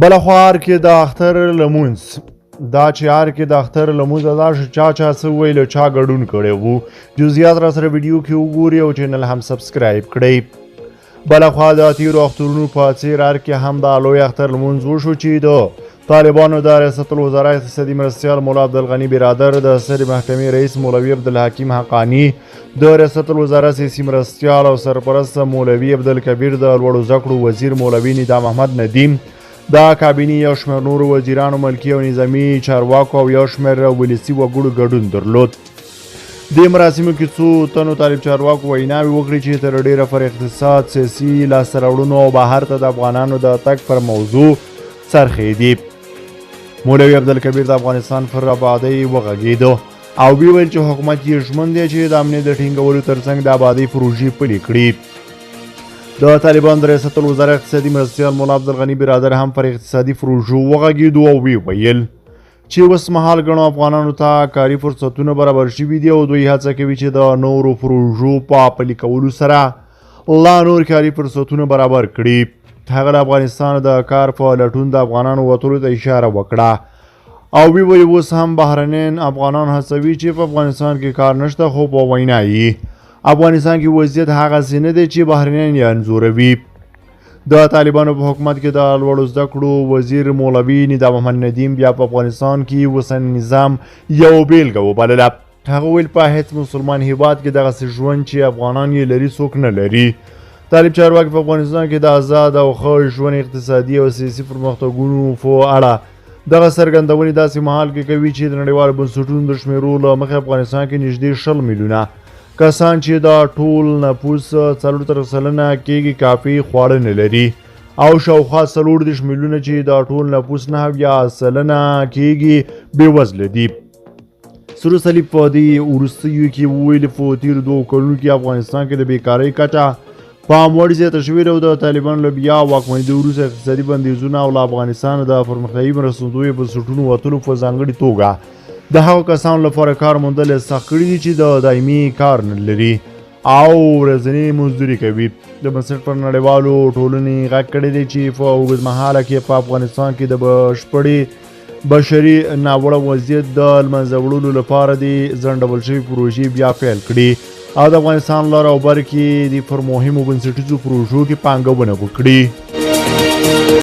بلخوا ار کې د اختر لمونځ دا چې ار کې د اختر لمونځ ادا شو چا څه ویل چا ګډون کړی وو جزئیات را سره ویډیو کې وګورئ او چینل هم سبسکرایب کړئ بلخوا د تیرو اخترونو په څیر ار کې هم د لوی اختر لمونځ وشو چې د طالبانو د ریاست الوزرا اقتصادي مرستیال مولا عبدالغني برادر د سترې محکمې رئیس مولوي عبدالحکیم حقانی د ریاست الوزرا سیاسي مرستیال او سرپرست مولوي عبدالکبیر د لوړو زده کړو وزیر مولوي ندا محمد ندیم د کابینې یو شمېر نورو وزیرانو ملکي او نظامي چارواکو او یو شمېر ولسي وګړو ګډون درلود دې مراسمو کې څو تنو طالب چارواکو ویناوې وکړې چې تر ډېره پر اقتصاد سیاسي لاسته راوړنو او بهر ته د افغانانو د تګ پر موضوع څرخېدې مولوي عبدالکبیر د افغانستان پر آبادۍ وغږېده او ویل چې حکومت یې ژمن دی چې د امنیت د ټینګولو ترڅنګ د آبادۍ پروژې پلې کړي د طالبان د ریاست الوزرا اقتصادي مرستیال مولا عبدالغني برادر هم پر اقتصادي پروژو وغږېدو او ویل چې اوس مهال ګڼو افغانانو ته کاري فرصتونه برابر شوي دي او دوی هڅه کوي چې د نورو پروژو په پلي کولو سره لا نور کاري فرصتونه برابر کړي هغه د افغانستان د کار په لټون د افغانانو وتلو ته اشاره وکړه او ویل اوس هم بهرنین افغانان هڅوي چې په افغانستان کې کار نشته خو په وینا یې افغانستان کې وضعیت هغسې نه دی چې بهرنین یې انځوروي د طالبانو په حکومت کې د لوړو زده کړو وزیر مولوي ندا محمد ندیم بیا په افغانستان کې اوسنی نظام یو بیلګه وبلله هغه ویل په هیڅ مسلمان هیواد کې دغسې ژوند چې افغانان یې لري څوک نه لري طالب چارواکي په افغانستان کې د آزاد او ښه ژوند اقتصادي او سیاسي پرمختګونو په اړه دغه څرګندونې داسې مهال کې کوي چې د نړیوالو بنسټونو د شمېرو له مخې افغانستان کې نږدې 10 میلیونه کسان چې د ټول نفوس 40 سلنه کېږي کافي خواړه نه لري او شاوخوا 40 میلیونه چې د ټول نفوس 9 سلنه کېږي بېوزله دي سرو صلیب په دې وروستیو کې وویل په تېرو 2 کلونو کې افغانستان کې د بیکارۍ کچه په لوړه زیاته شوې ده او د طالبانو له بیا واکمنېدو وروسته اقتصادي بندیزونه او له افغانستان د پرمختیایي مرستندویو بنسټونو وتلو په ځانګړې توګه د هغو کسانو لپاره کار موندل یې سخت کړي دي چې د دایمي کار نه لري او ورځنۍ مزدوري کوي د بنسټ پر نړیوالو ټولنې غږ کړی دی چې په اوږدمهاله کې په افغانستان کې د بشپړې بشري ناوړه وضعیت د لمنځه وړلو لپاره د ځنډول شوي پروژې بیا پیل کړي او د افغانستان لار او بر کې د پر مهمو بنسټیزو پروژو کې پانګونه وکړي